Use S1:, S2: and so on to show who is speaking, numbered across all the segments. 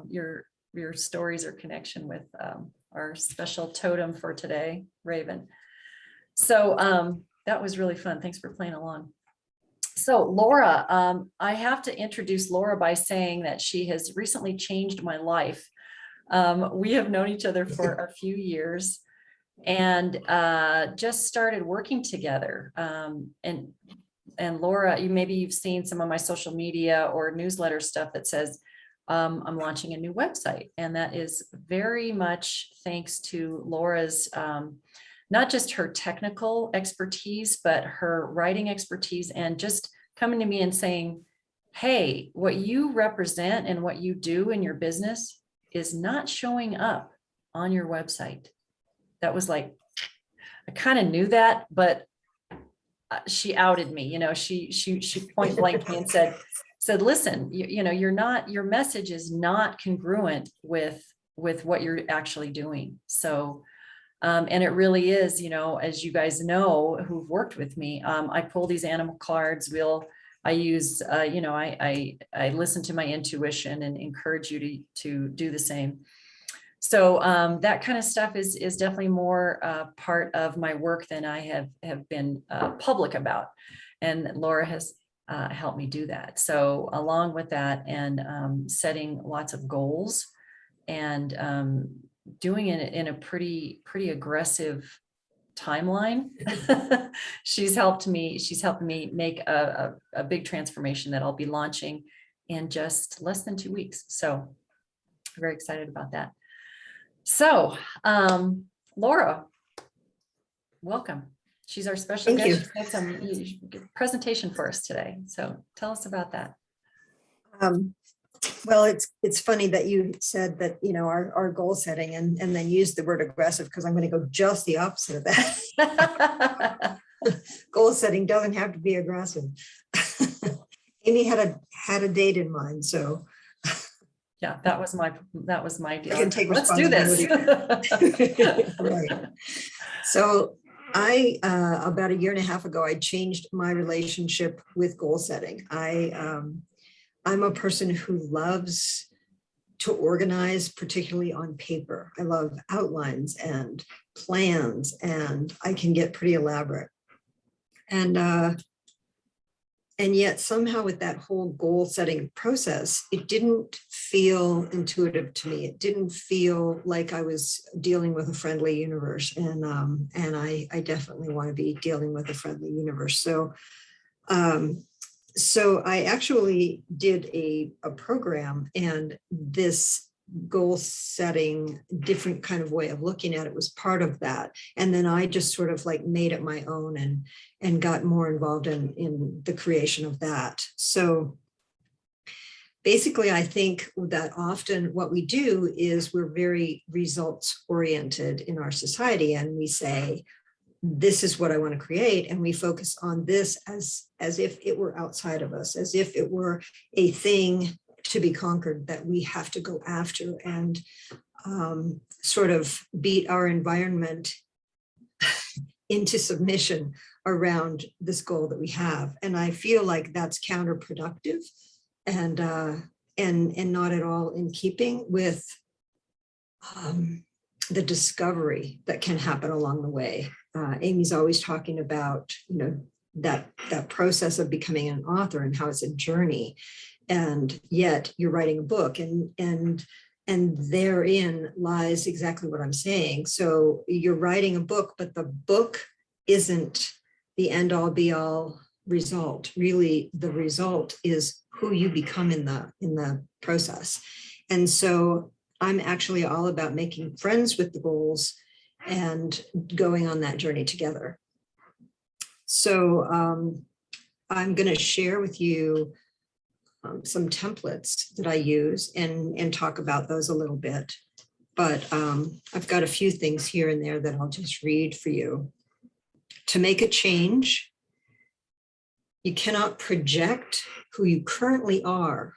S1: your stories or connection with our special totem for today, Raven. So that was really fun. Thanks for playing along. So Lora, I have to introduce Lora by saying that she has recently changed my life. We have known each other for a few years and just started working together. And Lora, maybe you've seen some of my social media or newsletter stuff that says I'm launching a new website. And that is very much thanks to Lora's, not just her technical expertise, but her writing expertise and just coming to me and saying, hey, what you represent and what you do in your business is not showing up on your website. That was like, I kind of knew that, but she outed me, she point blank me and said, listen, your message is not congruent with what you're actually doing. So, and it really is, as you guys know, who've worked with me, I pull these animal cards. I use, I listen to my intuition and encourage you to do the same. So that kind of stuff is definitely more part of my work than I have been public about. And Lora has helped me do that. So along with that and setting lots of goals and doing it in a pretty aggressive timeline, she's helped me make a big transformation that I'll be launching in just less than 2 weeks. So I'm very excited about that. So, Lora, welcome. She's our special guest. She's got some presentation for us today. So tell us about that.
S2: Well, it's funny that you said that, our goal setting and then use the word aggressive, because I'm going to go just the opposite of that. Goal setting doesn't have to be aggressive. Amy had a date in mind, so.
S1: Yeah, that was my deal.
S2: I can take
S1: Let's do this.
S2: Right. So I, about 1.5 years ago, I changed my relationship with goal setting. I'm a person who loves to organize, particularly on paper. I love outlines and plans, and I can get pretty elaborate. And yet somehow with that whole goal setting process, it didn't feel intuitive to me. It didn't feel like I was dealing with a friendly universe. And I definitely want to be dealing with a friendly universe. So, so I actually did a program, and this goal setting, different kind of way of looking at it was part of that. And then I just sort of like made it my own and got more involved in the creation of that. So basically, I think that often what we do is we're very results oriented in our society, and we say, this is what I want to create. And we focus on this as if it were outside of us, as if it were a thing to be conquered that we have to go after and sort of beat our environment into submission around this goal that we have. And I feel like that's counterproductive and not at all in keeping with the discovery that can happen along the way. Amy's always talking about, that process of becoming an author and how it's a journey. And yet you're writing a book, and therein lies exactly what I'm saying. So you're writing a book, but the book isn't the end all be all result. Really, the result is who you become in the process. And so I'm actually all about making friends with the goals and going on that journey together. So I'm going to share with you some templates that I use and talk about those a little bit. But I've got a few things here and there that I'll just read for you. To make a change, you cannot project who you currently are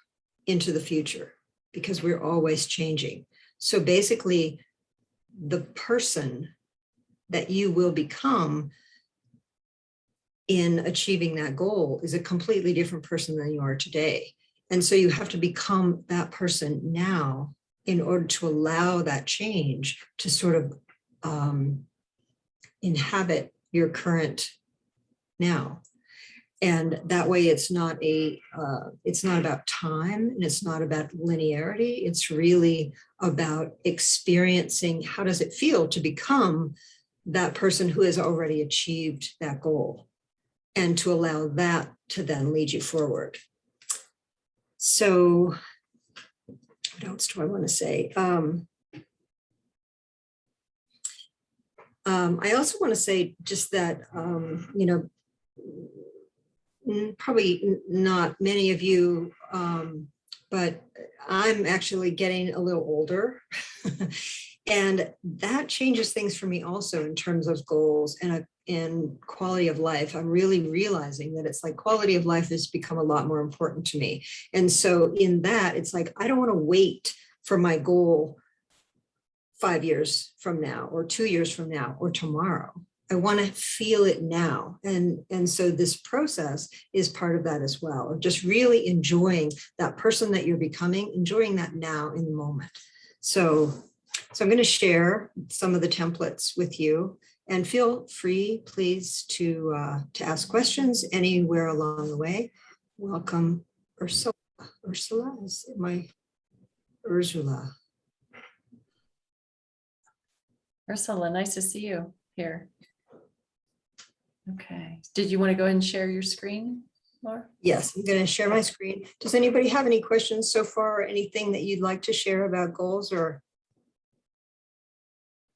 S2: into the future, because we're always changing. So basically, the person that you will become in achieving that goal is a completely different person than you are today. And so you have to become that person now in order to allow that change to sort of inhabit your current now. And that way it's not about time, and it's not about linearity. It's really about experiencing how does it feel to become that person who has already achieved that goal, and to allow that to then lead you forward. So what else do I want to say? I also want to say just that, probably not many of you, but I'm actually getting a little older. And that changes things for me also in terms of goals and quality of life. I'm really realizing that it's like quality of life has become a lot more important to me. And so in that, it's like, I don't want to wait for my goal 5 years from now, or 2 years from now, or tomorrow. I want to feel it now. And so this process is part of that as well, of just really enjoying that person that you're becoming, enjoying that now in the moment. So I'm going to share some of the templates with you, and feel free, please, to ask questions anywhere along the way. Welcome, Ursula. Ursula, is it my Ursula?
S1: Ursula, nice to see you here. Okay. Did you want to go ahead and share your screen, Laura?
S2: Yes, I'm going to share my screen. Does anybody have any questions so far, or anything that you'd like to share about goals, or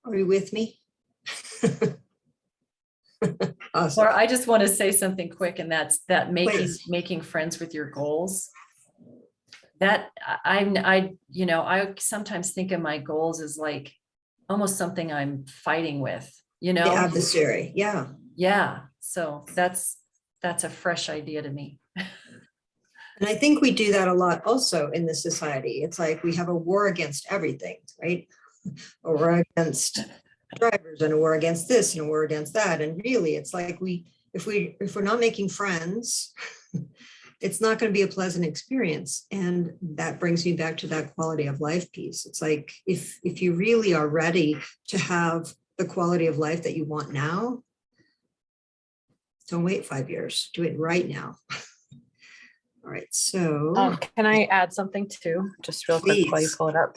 S2: are you with me? Awesome.
S1: Laura, I just want to say something quick, and that's that making friends with your goals. That I sometimes think of my goals as like almost something I'm fighting with,
S2: The adversary. Yeah.
S1: Yeah. So that's a fresh idea to me.
S2: And I think we do that a lot also in this society. It's like we have a war against everything, right? A war against drivers, and a war against this, and a war against that. And really, it's like if we're not making friends, it's not going to be a pleasant experience. And that brings me back to that quality of life piece. It's like if you really are ready to have the quality of life that you want now, don't wait 5 years. Do it right now. All right. So
S3: can I add something too, just real quick while you pull it up?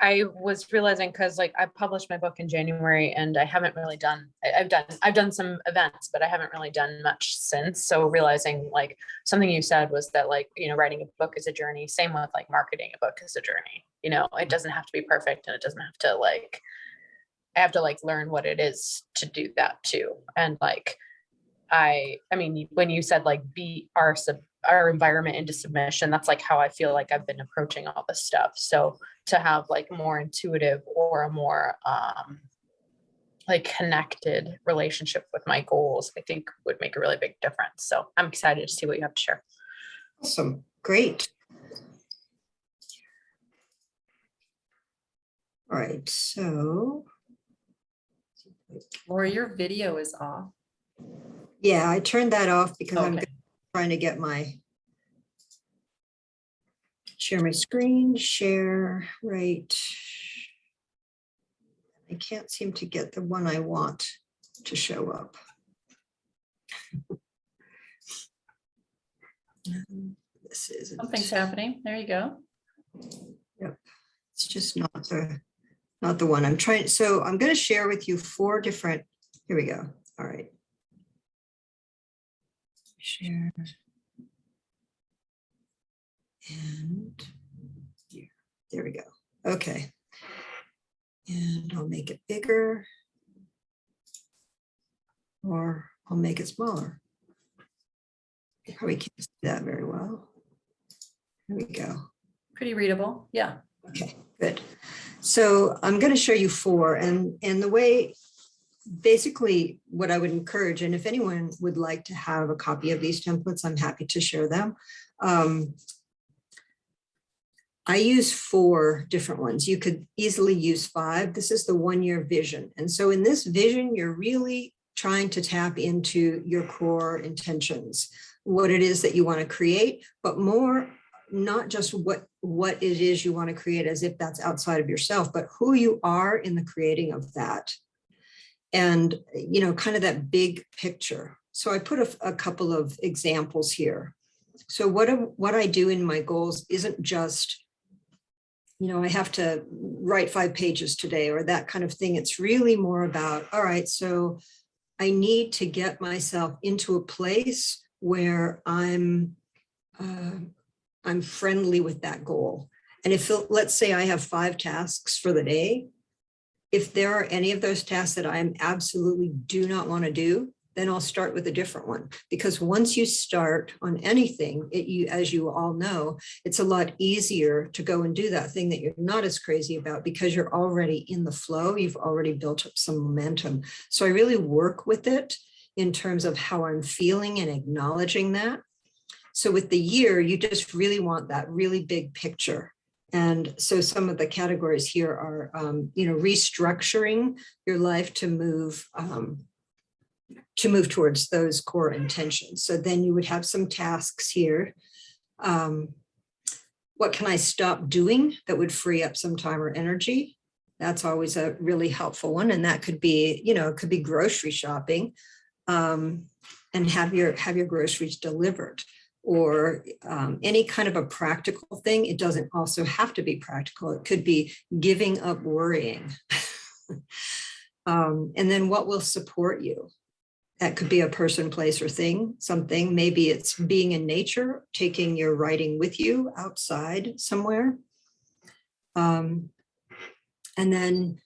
S3: I was realizing, because like I published my book in January, and I haven't really done, I've done some events, but I haven't really done much since. So realizing, like, something you said was that, like, writing a book is a journey. Same with like marketing a book is a journey. It doesn't have to be perfect, and it doesn't have to I have to learn what it is to do that too. And I mean, when you said beat our environment into submission, that's how I feel like I've been approaching all this stuff. So to have more intuitive or a more connected relationship with my goals, I think would make a really big difference. So I'm excited to see what you have to share.
S2: Awesome. Great. All right. So
S1: Laura, your video is off.
S2: yeah, I turned that off because
S1: Okay.
S2: I'm trying to get share my screen, share, right. I can't seem to get the one I want to show up. This is
S1: Something's happening. There you go.
S2: Yep. It's just not the one I'm trying. So I'm going to share with you 4 different, here we go. All right. Share. And here, there we go. Okay. And I'll make it bigger, or I'll make it smaller. You probably can't see that very well. There we go.
S1: Pretty readable. Yeah.
S2: Okay, good. So I'm going to show you 4, and the way, basically what I would encourage, and if anyone would like to have a copy of these templates, I'm happy to share them. I use 4 different ones. You could easily use 5. This is the 1-year vision. And so in this vision, you're really trying to tap into your core intentions, what it is that you want to create, but more not just what what it is you want to create as if that's outside of yourself, but who you are in the creating of that. And, you know, kind of that big picture. So I put a couple of examples here. So what I do in my goals isn't just, you know, I have to write 5 pages today or that kind of thing. It's really more about, all right, so I need to get myself into a place where I'm friendly with that goal. And if, let's say I have 5 tasks for the day, if there are any of those tasks that I absolutely do not want to do, then I'll start with a different one. Because once you start on anything, as you all know, it's a lot easier to go and do that thing that you're not as crazy about because you're already in the flow. You've already built up some momentum. So I really work with it in terms of how I'm feeling and acknowledging that. So with the year, you just really want that really big picture. And so some of the categories here are, you know, restructuring your life to move towards those core intentions. So then you would have some tasks here. What can I stop doing that would free up some time or energy? That's always a really helpful one. And that could be, you know, it could be grocery shopping, and have your groceries delivered. Or any kind of a practical thing. It doesn't also have to be practical. It could be giving up worrying. And then what will support you? That could be a person, place, or thing, something. Maybe it's being in nature, taking your writing with you outside somewhere. And then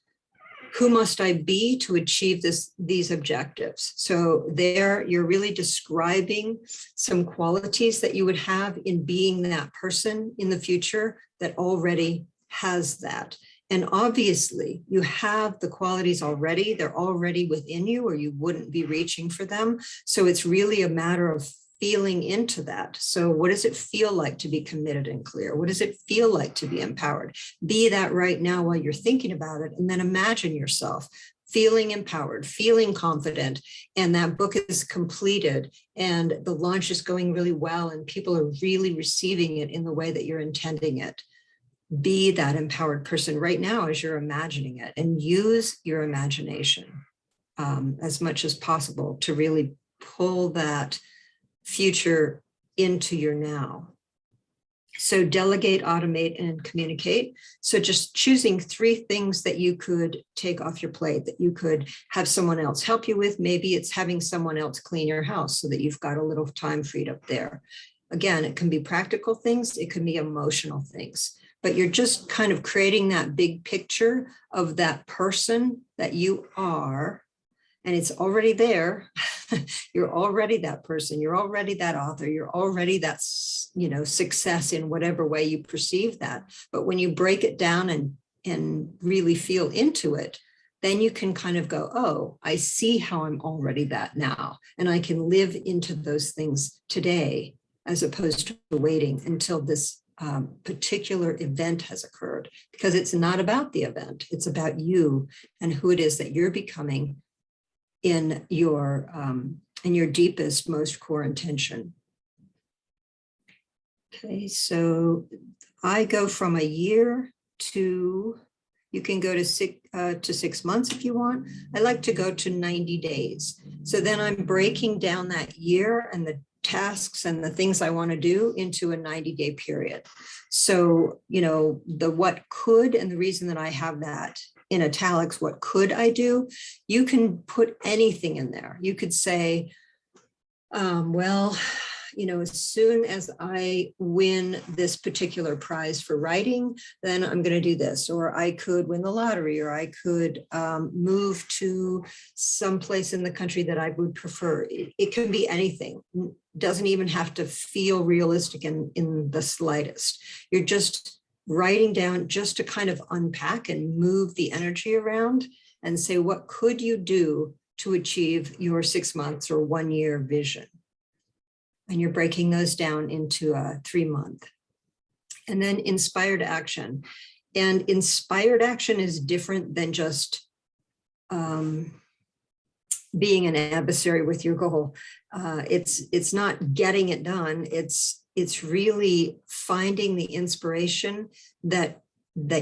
S2: who must I be to achieve these objectives? So there you're really describing some qualities that you would have in being that person in the future that already has that. And obviously you have the qualities already, they're already within you or you wouldn't be reaching for them. So it's really a matter of feeling into that. So what does it feel like to be committed and clear? What does it feel like to be empowered? Be that right now while you're thinking about it, and then imagine yourself feeling empowered, feeling confident, and that book is completed and the launch is going really well and people are really receiving it in the way that you're intending it. Be that empowered person right now as you're imagining it, and use your imagination as much as possible to really pull that future into your now. So delegate, automate, and communicate. So just choosing 3 things that you could take off your plate, that you could have someone else help you with. Maybe it's having someone else clean your house so that you've got a little time freed up there. Again, it can be practical things, it can be emotional things, but you're just kind of creating that big picture of that person that you are. And it's already there. You're already that person. You're already that author. You're already that, you know, success in whatever way you perceive that. But when you break it down and really feel into it, then you can kind of go, oh, I see how I'm already that now. And I can live into those things today, as opposed to waiting until this particular event has occurred, because it's not about the event. It's about you and who it is that you're becoming in your deepest, most core intention. Okay, so I go from a year to, you can go to 6 months if you want. I like to go to 90 days. So then I'm breaking down that year and the tasks and the things I want to do into a 90-day period. So, you know, the what could, and the reason that I have that in italics, what could I do? You can put anything in there. You could say, well, you know, as soon as I win this particular prize for writing, then I'm going to do this. Or I could win the lottery, or I could move to some place in the country that I would prefer. It can be anything. Doesn't even have to feel realistic in the slightest. You're just writing down just to kind of unpack and move the energy around and say, what could you do to achieve your 6 months or 1 year vision? And you're breaking those down into a 3-month. And then inspired action. And inspired action is different than just being an adversary with your goal. It's not getting it done. It's it's really finding the inspiration that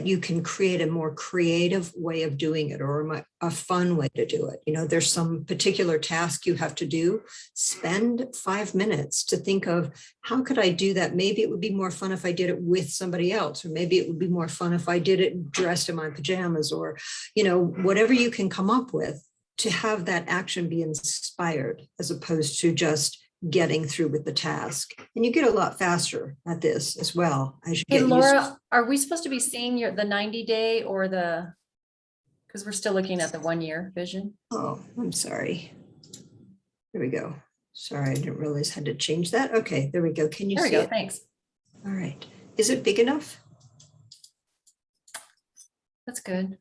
S2: you can create a more creative way of doing it, or a fun way to do it. You know, there's some particular task you have to do. Spend 5 minutes to think of, how could I do that? Maybe it would be more fun if I did it with somebody else, or maybe it would be more fun if I did it dressed in my pajamas, or, you know, whatever you can come up with to have that action be inspired, as opposed to just getting through with the task. And you get a lot faster at this as well as you
S1: Hey,
S2: get used.
S1: Laura, are we supposed to be seeing the 90-day or because we're still looking at the 1-year vision?
S2: Oh, I'm sorry. There we go. Sorry, I didn't realize I had to change that. Okay, there we go. Can you
S1: There we
S2: see
S1: go.
S2: it?
S1: Thanks.
S2: All right. Is it big enough?
S1: That's good.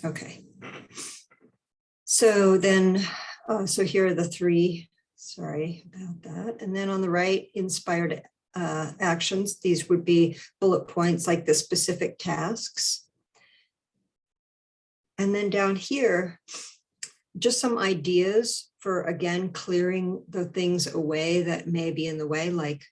S2: Okay. So then, so here are the 3. Sorry about that. And then on the right, inspired actions. These would be bullet points like the specific tasks. And then down here, just some ideas for, again, clearing the things away that may be in the way, like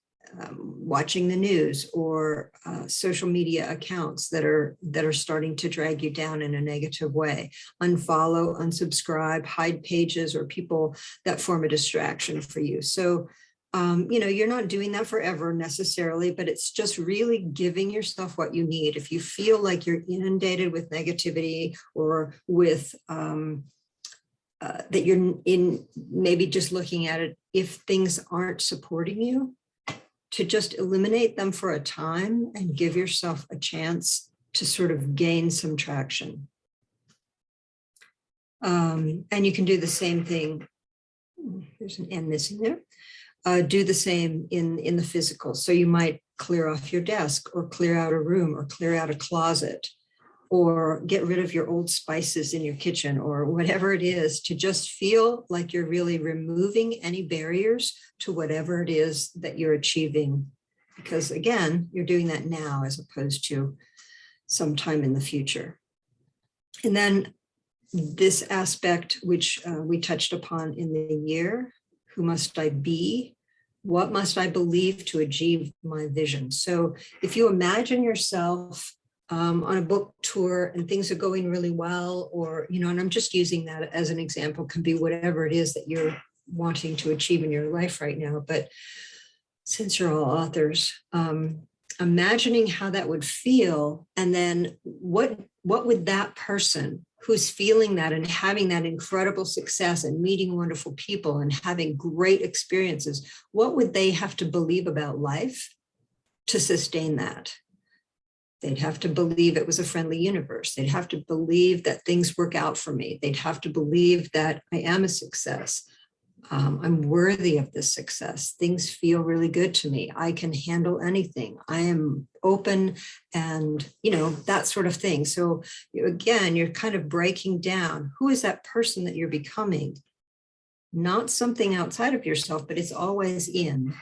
S2: watching the news, or social media accounts that are starting to drag you down in a negative way. Unfollow, unsubscribe, hide pages or people that form a distraction for you. So, you know, you're not doing that forever necessarily, but it's just really giving yourself what you need. If you feel like you're inundated with negativity, or with that you're in, maybe just looking at it, if things aren't supporting you, to just eliminate them for a time and give yourself a chance to sort of gain some traction. And you can do the same thing. There's an N missing there. Do the same in the physical. So you might clear off your desk, or clear out a room, or clear out a closet, or get rid of your old spices in your kitchen, or whatever it is, to just feel like you're really removing any barriers to whatever it is that you're achieving. Because again, you're doing that now as opposed to sometime in the future. And then this aspect, which we touched upon in the year, who must I be? What must I believe to achieve my vision? So if you imagine yourself on a book tour and things are going really well, or, you know, and I'm just using that as an example, can be whatever it is that you're wanting to achieve in your life right now. But since you're all authors, imagining how that would feel, and then what would that person who's feeling that and having that incredible success and meeting wonderful people and having great experiences, what would they have to believe about life to sustain that? They'd have to believe it was a friendly universe. They'd have to believe that things work out for me. They'd have to believe that I am a success. I'm worthy of this success. Things feel really good to me. I can handle anything. I am open, and, you know, that sort of thing. So again, you're kind of breaking down, who is that person that you're becoming? Not something outside of yourself, but it's always in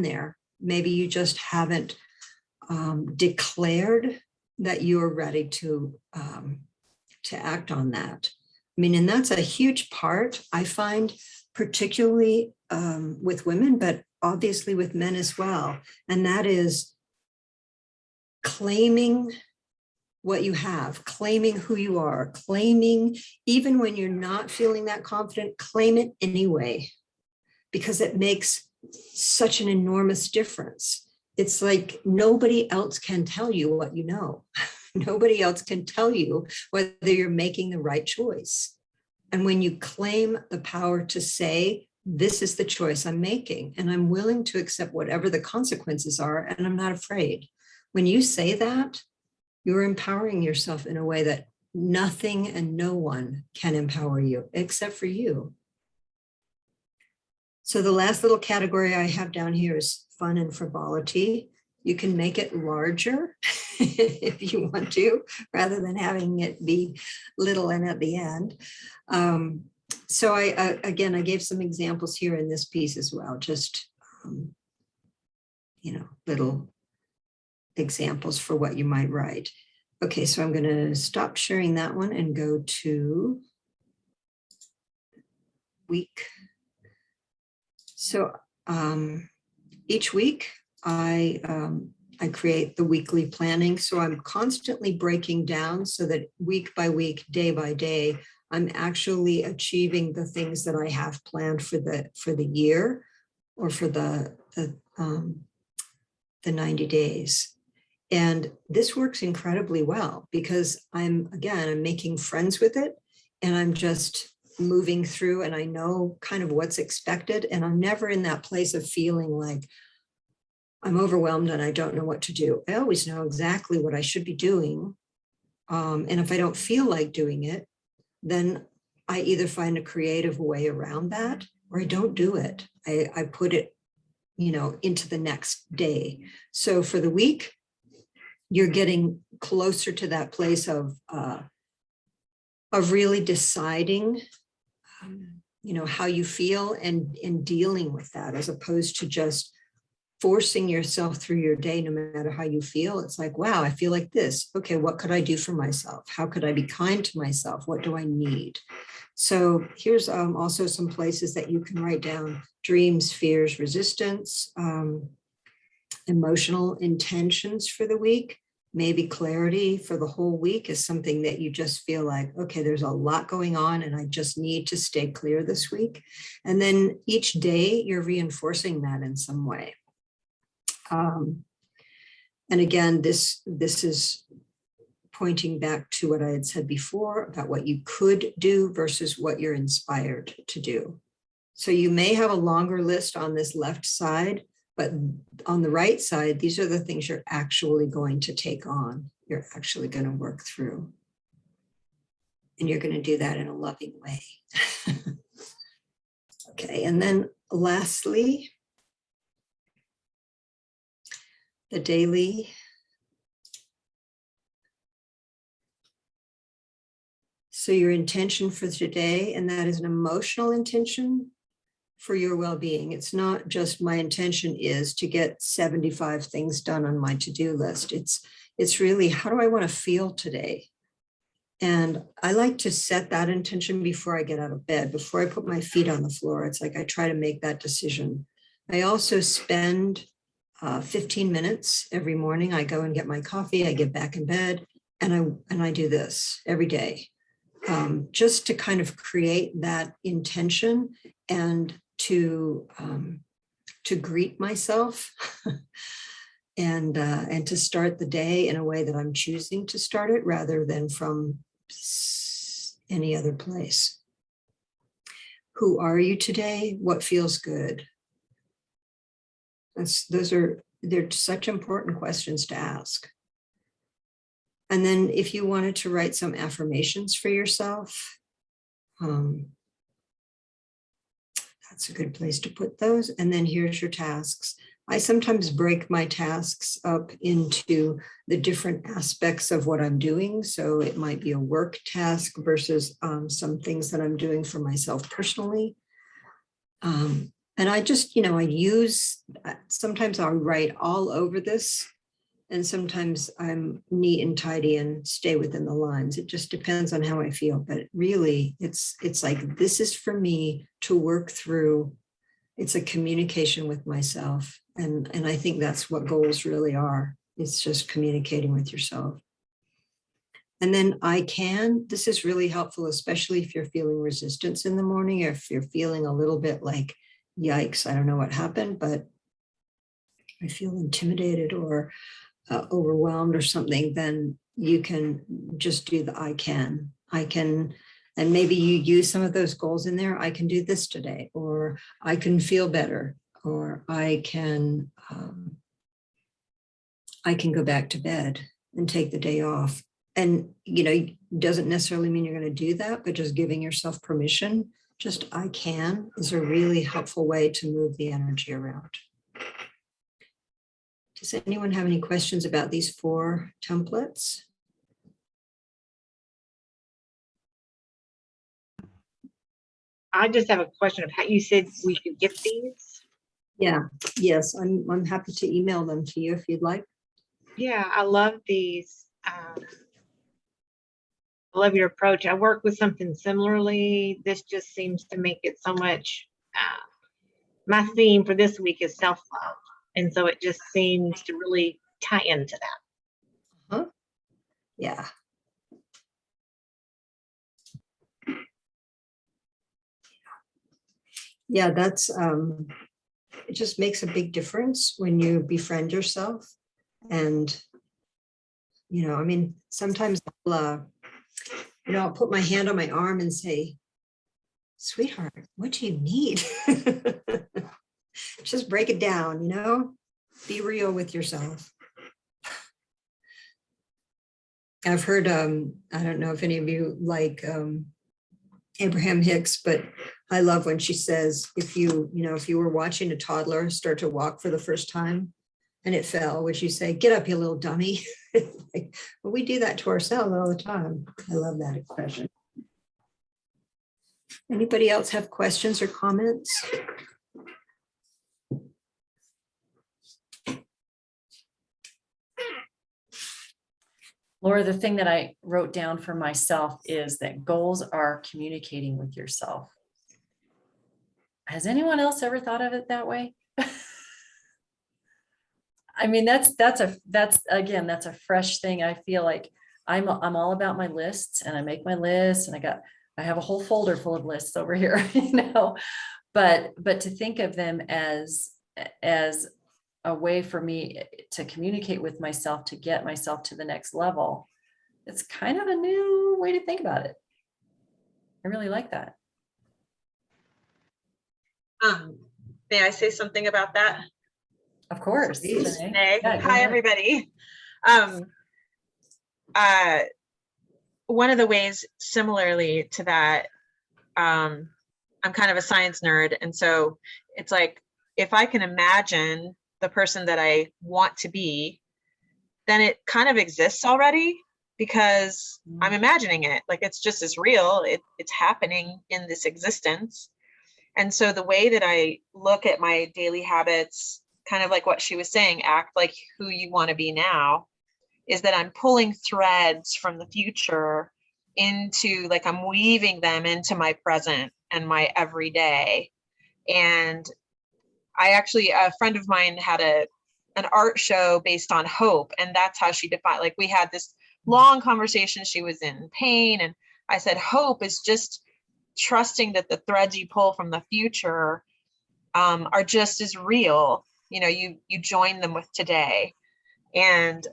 S2: there. Maybe you just haven't declared that you're ready to act on that. I mean, and that's a huge part, I find, particularly with women, but obviously with men as well. And that is claiming what you have, claiming who you are, claiming, even when you're not feeling that confident, claim it anyway, because it makes such an enormous difference. It's like nobody else can tell you what you know. Nobody else can tell you whether you're making the right choice. And when you claim the power to say, this is the choice I'm making, and I'm willing to accept whatever the consequences are, and I'm not afraid. When you say that, you're empowering yourself in a way that nothing and no one can empower you except for you. So the last little category I have down here is fun and frivolity. You can make it larger if you want to, rather than having it be little and at the end. So I gave some examples here in this piece as well, just, little examples for what you might write. Okay, so I'm going to stop sharing that one and go to week. So each week I create the weekly planning. So I'm constantly breaking down so that week by week, day by day, I'm actually achieving the things that I have planned for the year or for the 90 days. And this works incredibly well because I'm making friends with it, and I'm just moving through, and I know kind of what's expected. And I'm never in that place of feeling like I'm overwhelmed and I don't know what to do. I always know exactly what I should be doing. And if I don't feel like doing it, then I either find a creative way around that or I don't do it. I put it, into the next day. So for the week, you're getting closer to that place of really deciding, how you feel and dealing with that, as opposed to just forcing yourself through your day, no matter how you feel. It's like, wow, I feel like this. Okay, what could I do for myself? How could I be kind to myself? What do I need? So here's also some places that you can write down dreams, fears, resistance, emotional intentions for the week. Maybe clarity for the whole week is something that you just feel like, okay, there's a lot going on and I just need to stay clear this week. And then each day you're reinforcing that in some way. And again, this is pointing back to what I had said before about what you could do versus what you're inspired to do. So you may have a longer list on this left side, but on the right side, these are the things you're actually going to take on. You're actually going to work through. And you're going to do that in a loving way. Okay, and then lastly, the daily. So your intention for today, and that is an emotional intention for your well-being. It's not just my intention is to get 75 things done on my to-do list. It's really, how do I want to feel today? And I like to set that intention before I get out of bed, before I put my feet on the floor. It's like I try to make that decision. I also spend 15 minutes every morning. I go and get my coffee, I get back in bed, and I do this every day. Just to kind of create that intention and to greet myself and to start the day in a way that I'm choosing to start it rather than from any other place. Who are you today? What feels good? They're such important questions to ask. And then if you wanted to write some affirmations for yourself, that's a good place to put those. And then here's your tasks. I sometimes break my tasks up into the different aspects of what I'm doing. So it might be a work task versus some things that I'm doing for myself personally. And I just, sometimes I'll write all over this. And sometimes I'm neat and tidy and stay within the lines. It just depends on how I feel. But really, it's like, this is for me to work through. It's a communication with myself. And I think that's what goals really are. It's just communicating with yourself. And then this is really helpful, especially if you're feeling resistance in the morning, or if you're feeling a little bit like, yikes, I don't know what happened, but I feel intimidated or overwhelmed or something, then you can just do the I can, and maybe you use some of those goals in there. I can do this today, or I can feel better, or I can go back to bed and take the day off. And, doesn't necessarily mean you're going to do that, but just giving yourself permission, just I can, is a really helpful way to move the energy around. Does anyone have any questions about these 4 templates?
S4: I just have a question of how you said we could get these.
S2: Yeah, yes, I'm happy to email them to you if you'd like.
S4: Yeah, I love these. I love your approach. I work with something similarly. This just seems to make it so much. My theme for this week is self-love. And so it just seems to really tie into that.
S2: Yeah. Yeah, that's, it just makes a big difference when you befriend yourself. And, I mean, sometimes I'll put my hand on my arm and say, sweetheart, what do you need? Just break it down, be real with yourself. I've heard, I don't know if any of you like Abraham Hicks, but I love when she says, if you were watching a toddler start to walk for the first time and it fell, would you say, get up, you little dummy? Well, we do that to ourselves all the time. I love that expression. Anybody else have questions or comments?
S1: Laura, the thing that I wrote down for myself is that goals are communicating with yourself. Has anyone else ever thought of it that way? I mean, that's a fresh thing. I feel like I'm all about my lists, and I make my lists, and I have a whole folder full of lists over here, but to think of them as a way for me to communicate with myself, to get myself to the next level, it's kind of a new way to think about it. I really like that.
S5: May I say something about that?
S1: Of course.
S2: Please.
S1: Janae.
S5: Hey,
S1: Yeah, go
S5: hi,
S1: ahead.
S5: everybody. One of the ways similarly to that, I'm kind of a science nerd. And so it's like, if I can imagine the person that I want to be, then it kind of exists already because I'm imagining it. Like, it's just as real. It's happening in this existence. And so the way that I look at my daily habits, kind of like what she was saying, act like who you want to be now, is that I'm pulling threads from the future into, like, I'm weaving them into my present and my everyday. And I actually, a friend of mine had an art show based on hope. And that's how she defined, like, we had this long conversation. She was in pain. And I said, hope is just trusting that the threads you pull from the future are just as real. You join them with today. And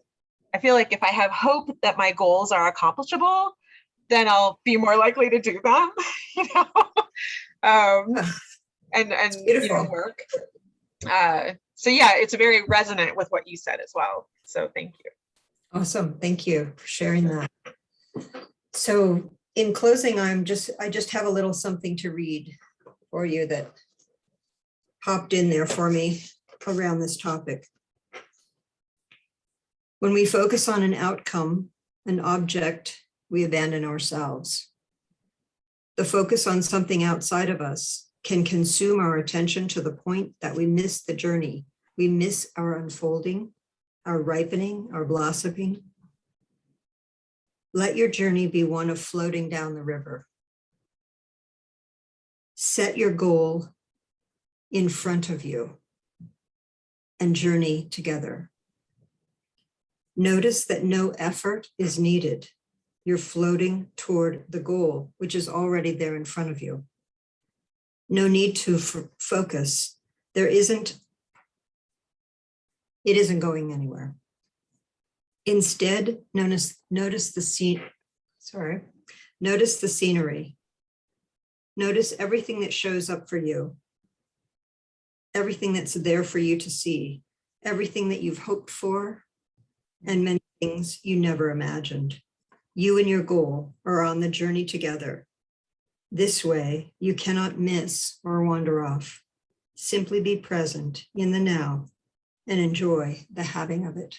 S5: I feel like if I have hope that my goals are accomplishable, then I'll be more likely to do them, and
S2: Beautiful.
S5: work. So yeah, it's very resonant with what you said as well. So thank you.
S2: Awesome. Thank you for sharing that. So in closing, I just have a little something to read for you that popped in there for me around this topic. When we focus on an outcome, an object, we abandon ourselves. The focus on something outside of us can consume our attention to the point that we miss the journey. We miss our unfolding, our ripening, our blossoming. Let your journey be one of floating down the river. Set your goal in front of you and journey together. Notice that no effort is needed. You're floating toward the goal, which is already there in front of you. No need to focus. It isn't going anywhere. Instead, notice the scenery. Notice everything that shows up for you, everything that's there for you to see, everything that you've hoped for, and many things you never imagined. You and your goal are on the journey together. This way, you cannot miss or wander off. Simply be present in the now and enjoy the having of it.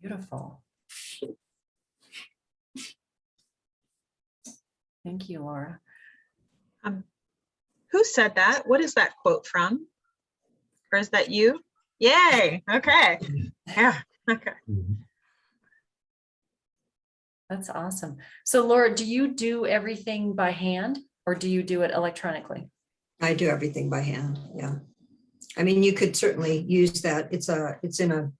S1: Beautiful. Thank you, Laura.
S5: Who said that? What is that quote from? Or is that you? Yay. Okay. Yeah. Okay.
S1: That's awesome. So Laura, do you do everything by hand? or do you do it electronically?
S2: I do everything by hand. Yeah. I mean, you could certainly use that. It's in a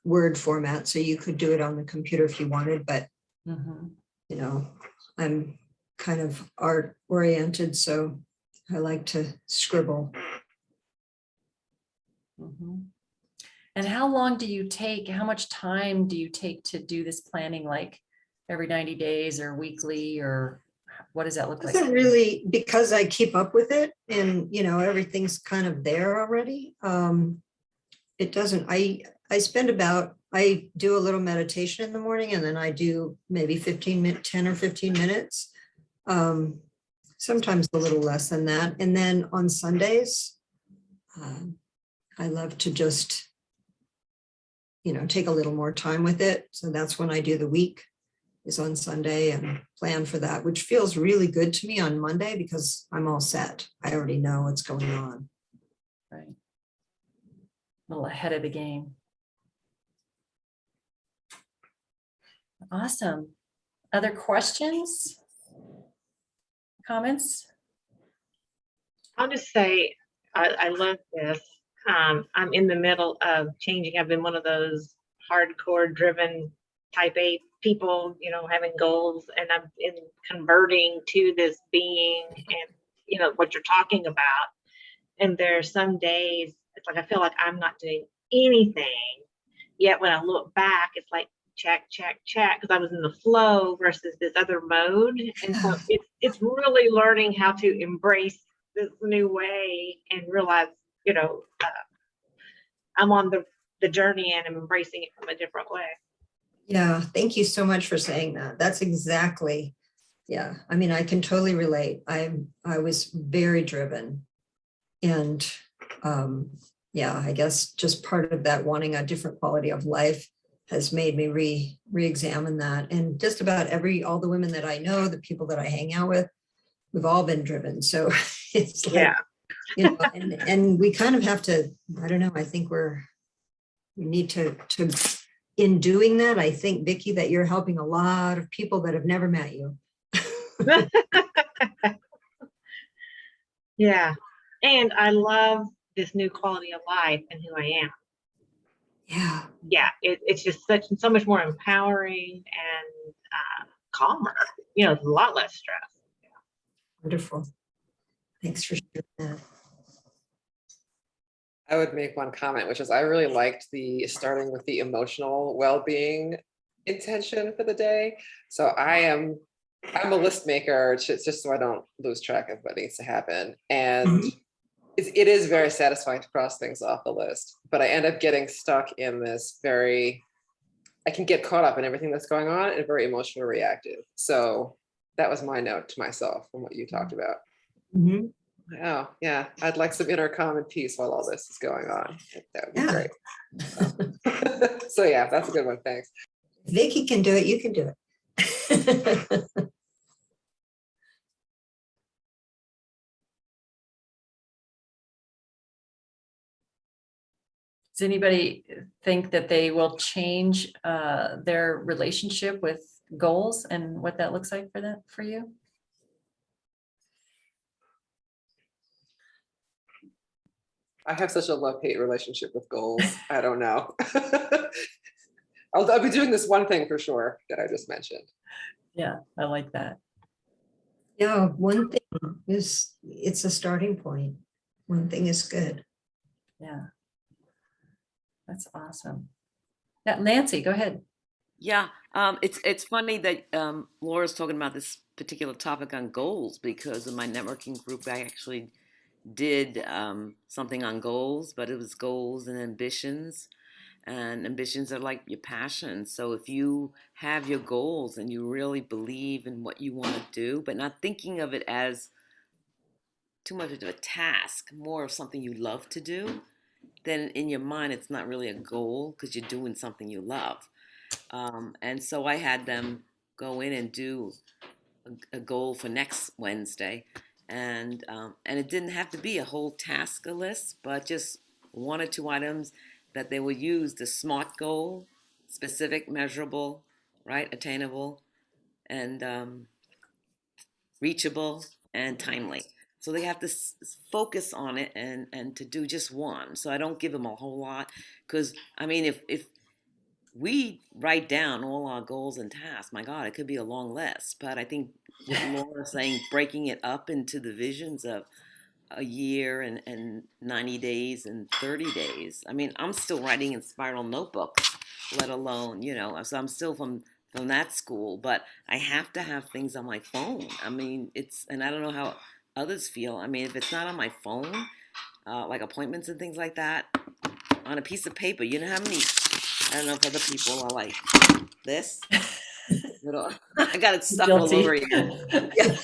S2: Word format, so you could do it on the computer if you wanted, but
S1: Mhm.
S2: you know, I'm kind of art oriented, so I like to scribble.
S1: Mhm. And how long do you take, how much time do you take to do this planning, like every 90 days or weekly, or what does that look like?
S2: Doesn't really, because I keep up with it and, you know, everything's kind of there already. It doesn't, I spend I do a little meditation in the morning and then I do maybe 10 or 15 minutes. Sometimes a little less than that. And then on Sundays, I love to just, you know, take a little more time with it. So that's when I do the week, is on Sunday, and plan for that, which feels really good to me on Monday because I'm all set. I already know what's going on.
S1: Right. A little ahead of the game. Awesome. Other questions? Comments?
S4: I'll just say, I love this. I'm in the middle of changing. I've been one of those hardcore driven type A people, you know, having goals, and I'm in converting to this being and, you know, what you're talking about. And there's some days, it's like, I feel like I'm not doing anything. Yet when I look back, it's like, check, check, check, because I was in the flow versus this other mode. And so it's really learning how to embrace this new way and realize, you know, I'm on the journey and I'm embracing it from a different way.
S2: Yeah, thank you so much for saying that. That's exactly, yeah. I mean, I can totally relate. I was very driven. And yeah, I guess just part of that wanting a different quality of life has made me re-examine that. And just about all the women that I know, the people that I hang out with, we've all been driven. So it's like,
S4: Yeah.
S2: you know, and we kind of have to, I don't know, I think we need to, in doing that, I think, Vicki, that you're helping a lot of people that have never met you.
S4: Yeah. And I love this new quality of life and who I am.
S2: Yeah.
S4: Yeah, it's just so much more empowering and calmer. You know, it's a lot less stress.
S2: Wonderful. Thanks for sharing that.
S6: I would make one comment, which is I really liked the starting with the emotional well-being intention for the day. So I'm a list maker. It's just so I don't lose track of what needs to happen. And it is very satisfying to cross things off the list, but I end up getting stuck in this I can get caught up in everything that's going on and very emotionally reactive. So that was my note to myself from what you talked about.
S2: Mhm.
S6: Oh, yeah. I'd like some inner calm and peace while all this is going on. That would be
S2: Yeah.
S6: great. So yeah, that's a good one. Thanks.
S2: Vicki can do it, you can do it.
S1: Does anybody think that they will change their relationship with goals and what that looks like for you?
S6: I have such a love-hate relationship with goals. I don't know. I'll be doing this one thing for sure that I just mentioned.
S1: Yeah, I like that.
S2: Yeah, one thing is, it's a starting point. One thing is good.
S1: Yeah. That's awesome. Yeah, Nancy, go ahead.
S7: Yeah, it's funny that Laura's talking about this particular topic on goals because in my networking group, I actually did something on goals, but it was goals and ambitions. And ambitions are like your passion. So if you have your goals and you really believe in what you want to do, but not thinking of it as too much of a task, more of something you love to do, then in your mind, it's not really a goal because you're doing something you love. And so I had them go in and do a goal for next Wednesday, and it didn't have to be a whole task list, but just one or two items that they would use the SMART goal: specific, measurable, right, attainable, and reachable, and timely. So they have to focus on it and to do just one. So I don't give them a whole lot because I mean, if we write down all our goals and tasks, my God, it could be a long list. But I think what Laura's saying, breaking it up into the visions of a year and 90 days and 30 days. I mean, I'm still writing in spiral notebooks, let alone, so I'm still from that school, but I have to have things on my phone. I mean, and I don't know how others feel. I mean, if it's not on my phone, like appointments and things like that, on a piece of paper, you know how many, I don't know if other people are like this. I got it stuck all over again.
S2: Yeah.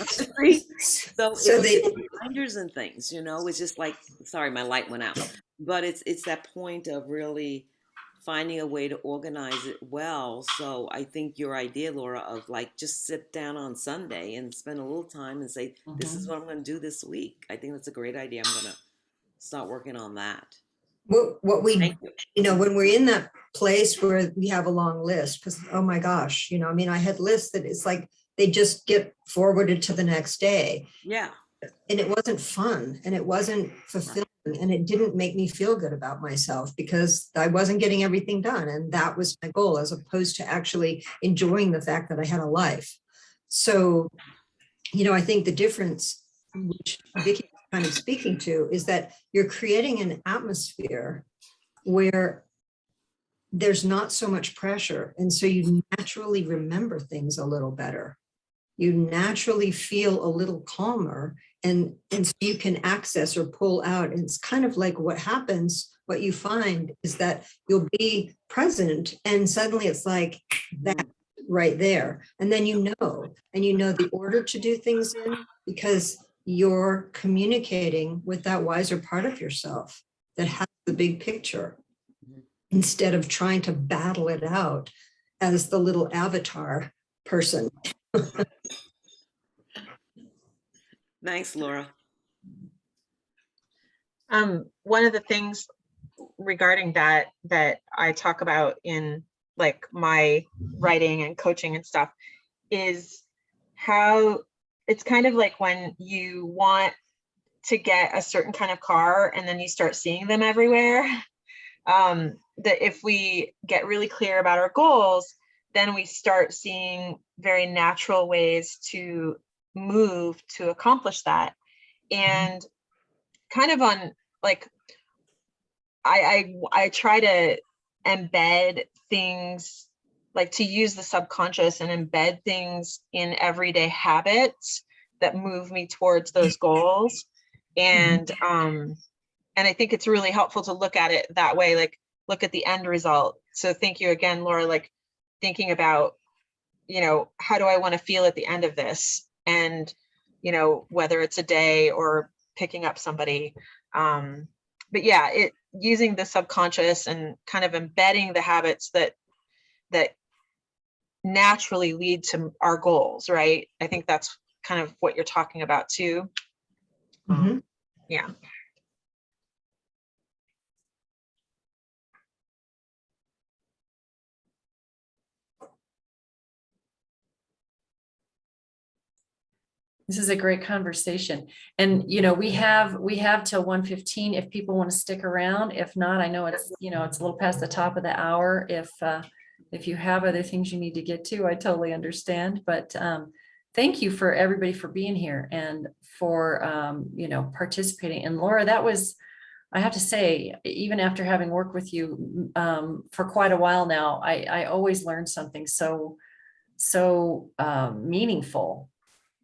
S7: So
S2: So
S7: it's reminders and things, it's just like, sorry, my light went out, but it's that point of really finding a way to organize it well. So I think your idea, Laura, of like just sit down on Sunday and spend a little time and say, this is what I'm going to do this week. I think that's a great idea. I'm going to start working on that.
S2: what we,
S7: Thank you.
S2: when we're in that place where we have a long list, because, oh my gosh, I mean, I had lists that it's like, they just get forwarded to the next day.
S7: Yeah.
S2: And it wasn't fun and it wasn't fulfilling and it didn't make me feel good about myself because I wasn't getting everything done. And that was my goal, as opposed to actually enjoying the fact that I had a life. So, I think the difference, which Vicki was kind of speaking to, is that you're creating an atmosphere where there's not so much pressure. And so you naturally remember things a little better. You naturally feel a little calmer, and so you can access or pull out. And it's kind of like what you find is that you'll be present and suddenly it's like that right there. And then the order to do things in, because you're communicating with that wiser part of yourself that has the big picture, instead of trying to battle it out as the little avatar person.
S7: Thanks, Laura.
S5: One of the things regarding that I talk about in like my writing and coaching and stuff is how it's kind of like when you want to get a certain kind of car and then you start seeing them everywhere. That if we get really clear about our goals, then we start seeing very natural ways to move to accomplish that. And kind of on like, I try to embed things, like to use the subconscious and embed things in everyday habits that move me towards those goals. And I think it's really helpful to look at it that way, like look at the end result. So thank you again, Laura, like thinking about, how do I want to feel at the end of this? And, whether it's a day or picking up somebody. But yeah, using the subconscious and kind of embedding the habits that naturally lead to our goals, right? I think that's kind of what you're talking about too. Yeah.
S1: This is a great conversation. And, we have till 1:15 if people want to stick around. If not, I know it's, it's a little past the top of the hour. If you have other things you need to get to, I totally understand. But thank you for everybody for being here and for, participating. And Laura, that was, I have to say, even after having worked with you for quite a while now, I always learn something so meaningful.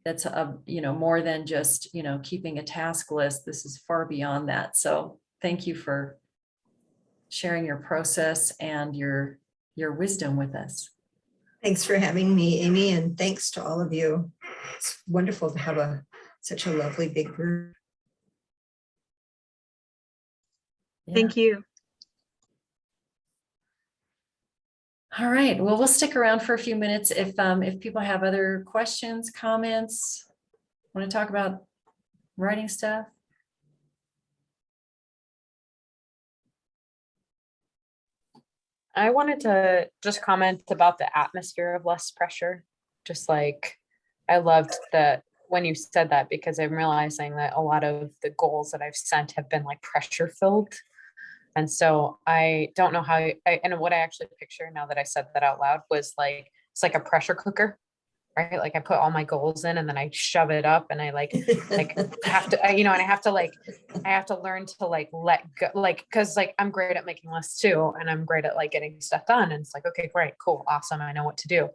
S1: That's more than just, keeping a task list. This is far beyond that. So thank you for sharing your process and your wisdom with us.
S2: Thanks for having me, Amy, and thanks to all of you. It's wonderful to have such a lovely big group.
S1: Yeah.
S5: Thank you.
S1: All right. Well, we'll stick around for a few minutes if people have other questions, comments, want to talk about writing stuff.
S3: I wanted to just comment about the atmosphere of less pressure. Just like, I loved that when you said that, because I'm realizing that a lot of the goals that I've sent have been like pressure filled. And so I don't know how, and what I actually picture now that I said that out loud was like, it's like a pressure cooker, right? Like I put all my goals in and then I shove it up and I like have to, and I have to learn to like let go, like, cause like I'm great at making lists too. And I'm great at like getting stuff done. And it's like, okay, great, cool, awesome. I know what to do.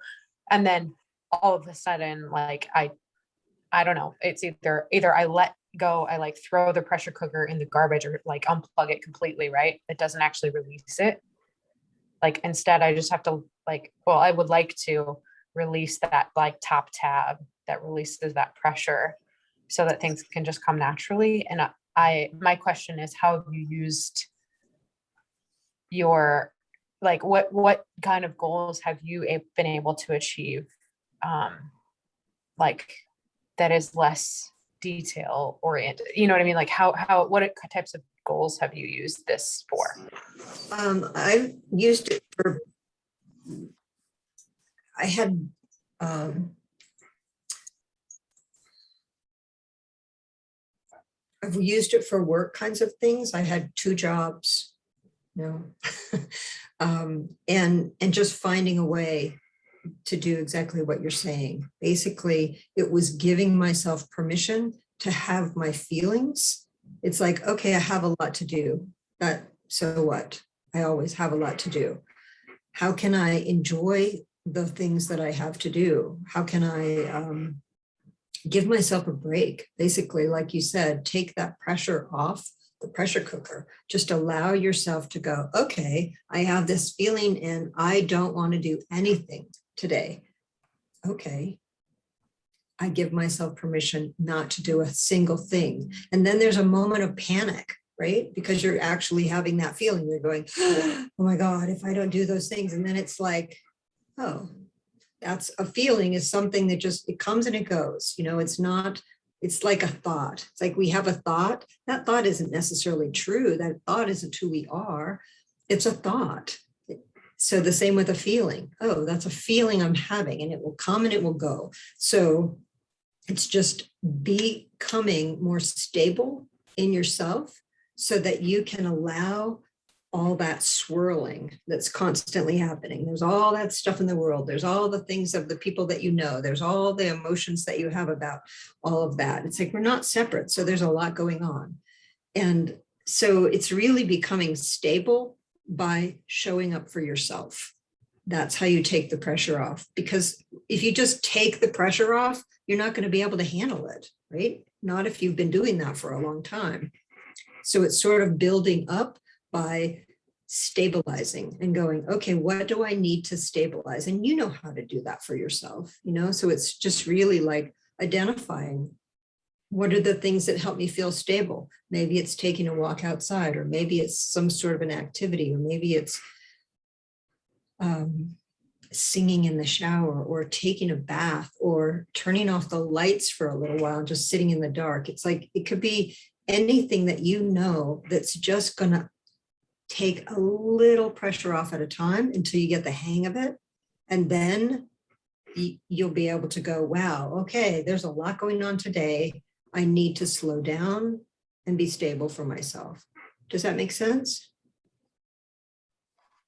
S3: And then all of a sudden, like, I don't know, it's either I let go, I like throw the pressure cooker in the garbage or like unplug it completely, right? It doesn't actually release it. Like instead I just have to like, well, I would like to release that like top tab that releases that pressure so that things can just come naturally. And my question is, how have you used your, like, what kind of goals have you been able to achieve? Like that is less detail oriented, you know what I mean? Like what types of goals have you used this for?
S2: I've used it for, I had, I've used it for work kinds of things. I had 2 jobs, and just finding a way to do exactly what you're saying. Basically, it was giving myself permission to have my feelings. It's like, okay, I have a lot to do. So what? I always have a lot to do. How can I enjoy the things that I have to do? How can I give myself a break? Basically, like you said, take that pressure off the pressure cooker. Just allow yourself to go, okay, I have this feeling and I don't want to do anything today. Okay. I give myself permission not to do a single thing. And then there's a moment of panic, right? Because you're actually having that feeling. You're going, oh my God, if I don't do those things. And then it's like, oh, that's a feeling, is something that just, it comes and it goes. It's not, it's like a thought. It's like we have a thought. That thought isn't necessarily true. That thought isn't who we are. It's a thought. So the same with a feeling. Oh, that's a feeling I'm having, and it will come and it will go. So it's just becoming more stable in yourself so that you can allow all that swirling that's constantly happening. There's all that stuff in the world. There's all the things of the people that you know. There's all the emotions that you have about all of that. It's like we're not separate. So there's a lot going on. And so it's really becoming stable by showing up for yourself. That's how you take the pressure off. Because if you just take the pressure off, you're not going to be able to handle it, right? Not if you've been doing that for a long time. So it's sort of building up by stabilizing and going, okay, what do I need to stabilize? And you know how to do that for yourself, so it's just really like identifying what are the things that help me feel stable. Maybe it's taking a walk outside, or maybe it's some sort of an activity, or maybe it's singing in the shower, or taking a bath, or turning off the lights for a little while and just sitting in the dark. It's like, it could be anything that that's just going to take a little pressure off at a time until you get the hang of it. And then you'll be able to go, wow, okay, there's a lot going on today. I need to slow down and be stable for myself. Does that make sense?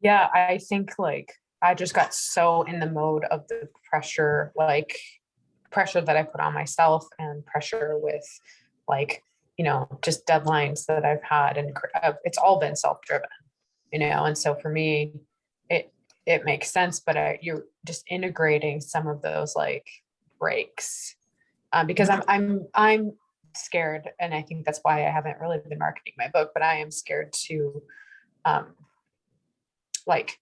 S3: Yeah, I think like I just got so in the mode of the pressure, like pressure that I put on myself, and pressure with like, just deadlines that I've had, and it's all been self-driven, and so for me, it makes sense, but you're just integrating some of those like breaks, because I'm scared, and I think that's why I haven't really been marketing my book, but I am scared to like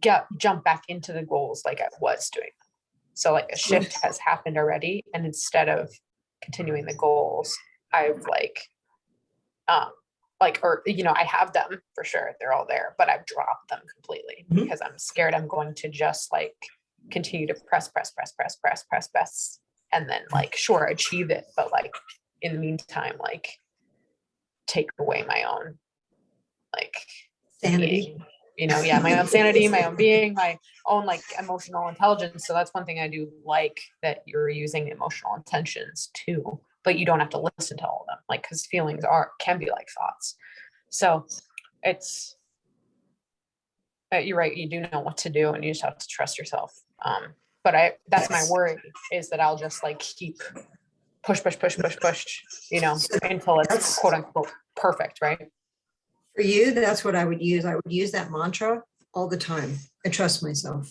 S3: jump back into the goals like I was doing. So like a shift has happened already, and instead of continuing the goals, I've I have them for sure, they're all there, but I've dropped them completely because I'm scared I'm going to just like continue to press, and then like sure achieve it, but like in the meantime like take away my own like
S2: sanity.
S3: being. Yeah, my own sanity, my own being, my own like emotional intelligence. So that's one thing I do like, that you're using emotional intentions too, but you don't have to listen to all of them, like, because feelings can be like thoughts. So it's, you're right, you do know what to do, and you just have to trust yourself. But that's my worry, is that I'll just like keep push, until it's quote unquote perfect, right?
S2: For you, that's what I would use. I would use that mantra all the time. I trust myself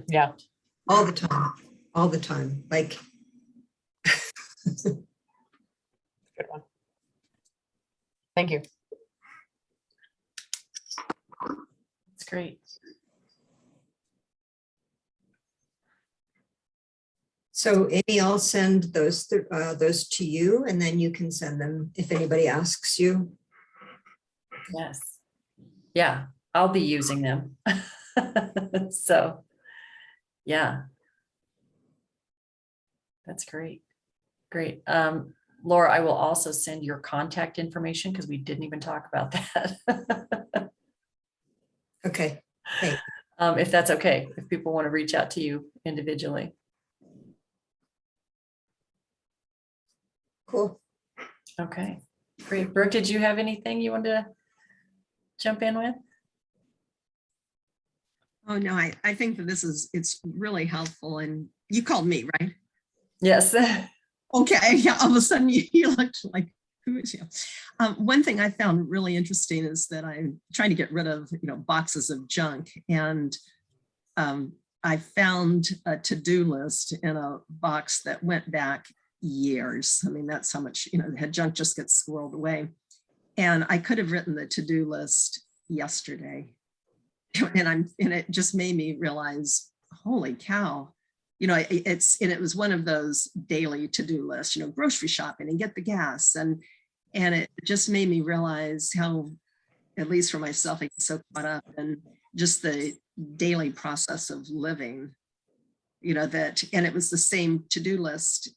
S3: Yeah.
S2: all the time, all the time. Like,
S3: Good one. Thank you.
S1: It's great.
S2: so Amy, I'll send those to you, and then you can send them if anybody asks you.
S1: Yes. Yeah, I'll be using them. So, yeah. That's great. Great. Laura, I will also send your contact information because we didn't even talk about that.
S2: Okay. Hey,
S1: If that's okay, if people want to reach out to you individually.
S2: cool.
S1: Okay, great. Brooke, did you have anything you wanted to jump in with?
S8: Oh, no, I think that it's really helpful. And you called me, right?
S1: Yes.
S8: Okay, yeah, all of a sudden you looked like, who is you? One thing I found really interesting is that I'm trying to get rid of, boxes of junk. And I found a to-do list in a box that went back years. I mean, that's how much, had junk just gets squirreled away. And I could have written the to-do list yesterday. And it just made me realize, holy cow, it was one of those daily to-do lists, grocery shopping and get the gas. And it just made me realize how, at least for myself, I get so caught up in just the daily process of living, and it was the same to-do list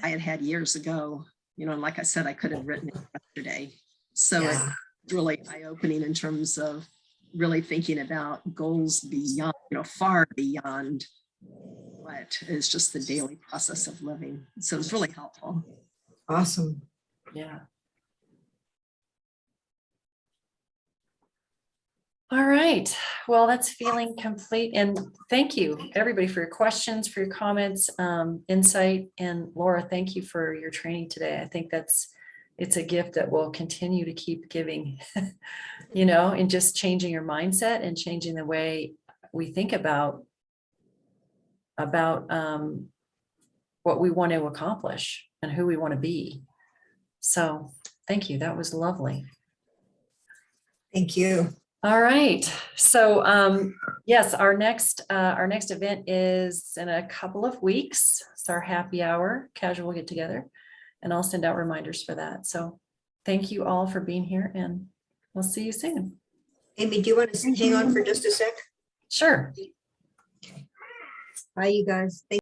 S8: I had years ago, and like I said, I could have written it yesterday. So
S2: Yeah.
S8: it's really eye-opening in terms of really thinking about goals beyond, far beyond what is just the daily process of living. So it's really helpful.
S2: Awesome.
S1: Yeah. All right. Well, that's feeling complete. And thank you, everybody, for your questions, for your comments, insight. And Laura, thank you for your training today. I think it's a gift that will continue to keep giving, and just changing your mindset and changing the way we think about what we want to accomplish and who we want to be. So thank you. That was lovely.
S2: Thank you.
S1: All right. So yes, our next event is in a couple of weeks. It's our happy hour casual get together, and I'll send out reminders for that. So thank you all for being here, and we'll see you soon.
S2: Amy, do you want to hang on for just a sec?
S1: Sure.
S2: Bye, you guys. Thank